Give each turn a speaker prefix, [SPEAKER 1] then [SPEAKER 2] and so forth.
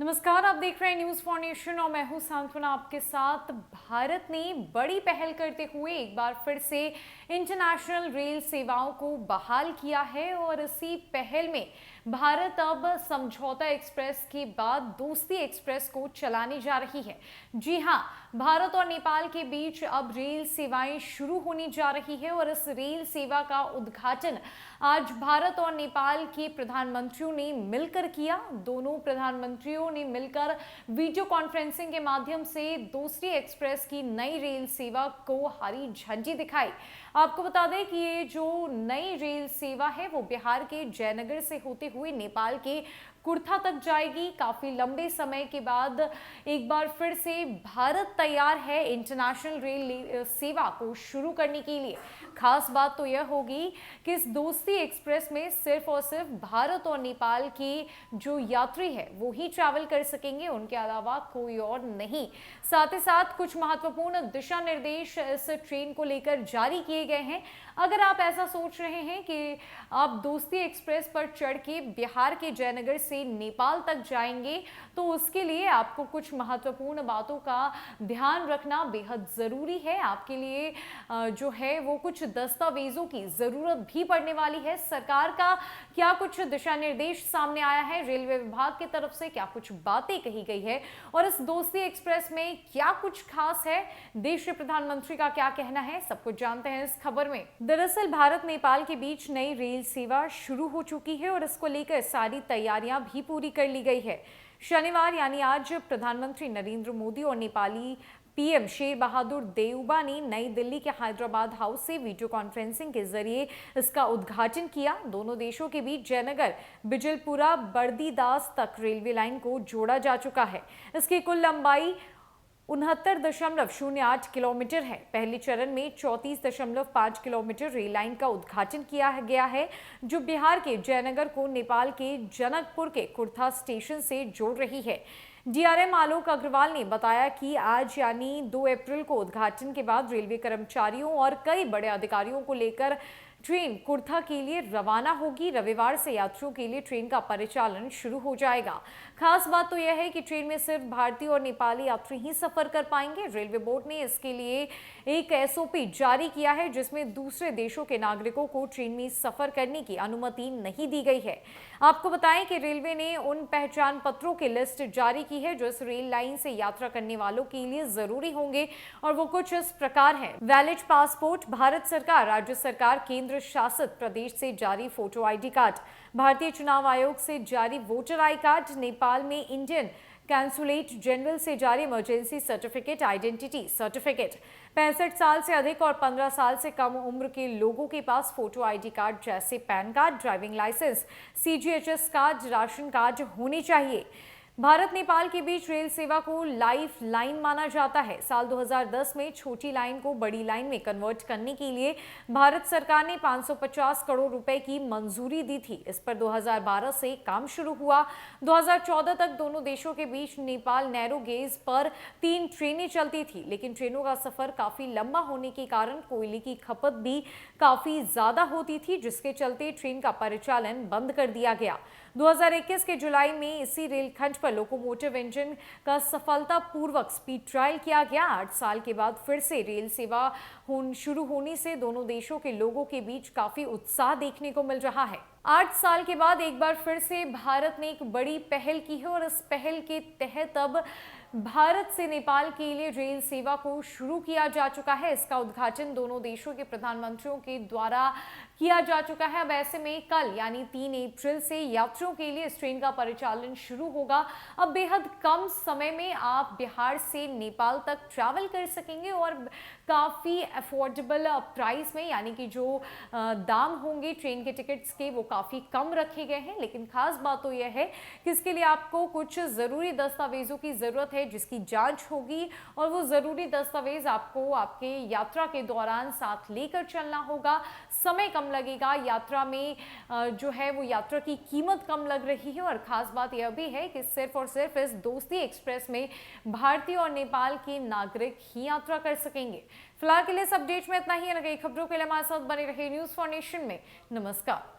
[SPEAKER 1] नमस्कार, आप देख रहे हैं न्यूज फॉर नेशन और मैं हूं सांत्वना आपके साथ। भारत ने बड़ी पहल करते हुए एक बार फिर से इंटरनेशनल रेल सेवाओं को बहाल किया है और इसी पहल में भारत अब समझौता एक्सप्रेस के बाद दोस्ती एक्सप्रेस को चलाने जा रही है। जी हां, भारत और नेपाल के बीच अब रेल सेवाएं शुरू होने जा रही है और इस रेल सेवा का उद्घाटन आज भारत और नेपाल के प्रधानमंत्रियों ने मिलकर किया। दोनों प्रधानमंत्रियों ने मिलकर वीडियो कॉन्फ्रेंसिंग के माध्यम से दोस्ती एक्सप्रेस की नई रेल सेवा को हरी झंडी दिखाई। आपको बता दें कि ये जो नई रेल सेवा है वो बिहार के जयनगर से होते हुए नेपाल के कुर्था तक जाएगी। काफी लंबे समय के बाद एक बार फिर से भारत तैयार है इंटरनेशनल रेल सेवा को शुरू करने के लिए। खास बात तो यह होगी कि इस दोस्ती एक्सप्रेस में सिर्फ और सिर्फ भारत और नेपाल के जो यात्री है वो ही ट्रैवल कर सकेंगे, उनके अलावा कोई और नहीं। साथ ही साथ कुछ महत्वपूर्ण दिशा निर्देश इस ट्रेन को लेकर जारी किए गए हैं। अगर आप ऐसा सोच रहे हैं कि आप दोस्ती एक्सप्रेस पर चढ़ के बिहार के जयनगर से नेपाल तक जाएंगे तो उसके लिए आपको कुछ महत्वपूर्ण बातों का ध्यान रखना बेहद जरूरी है। आपके लिए जो है वो कुछ दस्तावेजों की जरूरत भी पड़ने वाली है। सरकार का क्या कुछ दिशा निर्देश सामने आया है, रेलवे विभाग की तरफ से क्या कुछ बातें कही गई है और इस दोस्ती एक्सप्रेस में क्या कुछ खास है, देश के प्रधानमंत्री का क्या कहना है, सब कुछ जानते हैं इस खबर में। दरअसल भारत नेपाल के बीच नई रेल सेवा शुरू हो चुकी है और इसको लेकर सारी तैयारियां भी पूरी कर ली गई है। शनिवार यानी आज प्रधानमंत्री नरेंद्र मोदी और नेपाली पीएम शेर बहादुर देउबा ने नई दिल्ली के हैदराबाद हाउस से वीडियो कॉन्फ्रेंसिंग के जरिए इसका उद्घाटन किया। दोनों देशों के बीच जयनगर बिजलपुरा बर्दीदास तक रेलवे लाइन को जोड़ा जा चुका है। इसकी कुल लंबाई 69.08 किलोमीटर है। पहले चरण में 34.5 किलोमीटर रेल लाइन का उद्घाटन किया गया है, जो बिहार के जयनगर को नेपाल के जनकपुर के कुर्था स्टेशन से जोड़ रही है। डीआरएम आलोक अग्रवाल ने बताया कि आज यानी 2 अप्रैल को उद्घाटन के बाद रेलवे कर्मचारियों और कई बड़े अधिकारियों को लेकर ट्रेन कुर्था के लिए रवाना होगी। रविवार से यात्रियों के लिए ट्रेन का परिचालन शुरू हो जाएगा। खास बात तो यह है कि ट्रेन में सिर्फ भारतीय और नेपाली यात्री ही सफर कर पाएंगे। रेलवे बोर्ड ने इसके लिए एक एसओपी जारी किया है, जिसमें दूसरे देशों के नागरिकों को ट्रेन में सफर करने की अनुमति नहीं दी गई है। आपको बताएं कि रेलवे ने उन पहचान पत्रों की लिस्ट जारी की है जो इस रेल लाइन से यात्रा करने वालों के लिए जरूरी होंगे और वो कुछ इस प्रकार है। वैलिड पासपोर्ट, भारत सरकार, राज्य सरकार, केंद्र शासित प्रदेश से जारी फोटो आईडी कार्ड, भारतीय चुनाव आयोग से जारी वोटर आई कार्ड, नेपाल में इंडियन कंसुलेट जनरल से जारी इमरजेंसी सर्टिफिकेट, आइडेंटिटी सर्टिफिकेट, 65 साल से अधिक और 15 साल से कम उम्र के लोगों के पास फोटो आईडी कार्ड जैसे PAN card, driving licence, CGHS card, ration card होने चाहिए। भारत नेपाल के बीच रेल सेवा को लाइफ लाइन माना जाता है। साल 2010 में छोटी लाइन को बड़ी लाइन में कन्वर्ट करने के लिए भारत सरकार ने 550 करोड़ रुपए की मंजूरी दी थी। इस पर 2012 से काम शुरू हुआ। 2014 तक दोनों देशों के बीच नेपाल नैरो गेज पर 3 ट्रेनें चलती थी, लेकिन ट्रेनों का सफर काफी लंबा होने के कारण कोयले की खपत भी काफी ज्यादा होती थी, जिसके चलते ट्रेन का परिचालन बंद कर दिया गया। 2021 के जुलाई में इसी रेलखंड पर लोकोमोटिव इंजन का सफलतापूर्वक स्पीड ट्रायल किया गया। 8 साल के बाद फिर से रेल सेवा शुरू होने से दोनों देशों के लोगों के बीच काफी उत्साह देखने को मिल रहा है। 8 साल के बाद एक बार फिर से भारत ने एक बड़ी पहल की है और इस पहल के तहत अब भारत से नेपाल के लिए रेल सेवा को शुरू किया जा चुका है। इसका उद्घाटन दोनों देशों के प्रधानमंत्रियों के द्वारा किया जा चुका है। अब ऐसे में कल यानी 3 अप्रैल से यात्रियों के लिए इस ट्रेन का परिचालन शुरू होगा। अब बेहद कम समय में आप बिहार से नेपाल तक ट्रैवल कर सकेंगे और काफ़ी अफोर्डेबल प्राइस में, यानी कि जो दाम होंगे ट्रेन के टिकट्स के वो काफ़ी कम रखे गए हैं। लेकिन खास बात तो यह है कि इसके लिए आपको कुछ ज़रूरी दस्तावेजों की ज़रूरत है जिसकी जांच होगी और वो ज़रूरी दस्तावेज आपको आपके यात्रा के दौरान साथ लेकर चलना होगा। समय कम लगेगा, यात्रा में जो है वो यात्रा की कीमत कम लग रही है और ख़ास बात यह भी है कि सिर्फ और सिर्फ इस दोस्ती एक्सप्रेस में भारतीय और नेपाल के नागरिक ही यात्रा कर सकेंगे। फिलहाल के लिए इस अपडेट में इतना ही। नई खबरों के लिए हमारे साथ बने रहे न्यूज़ फॉर नेशन में। नमस्कार।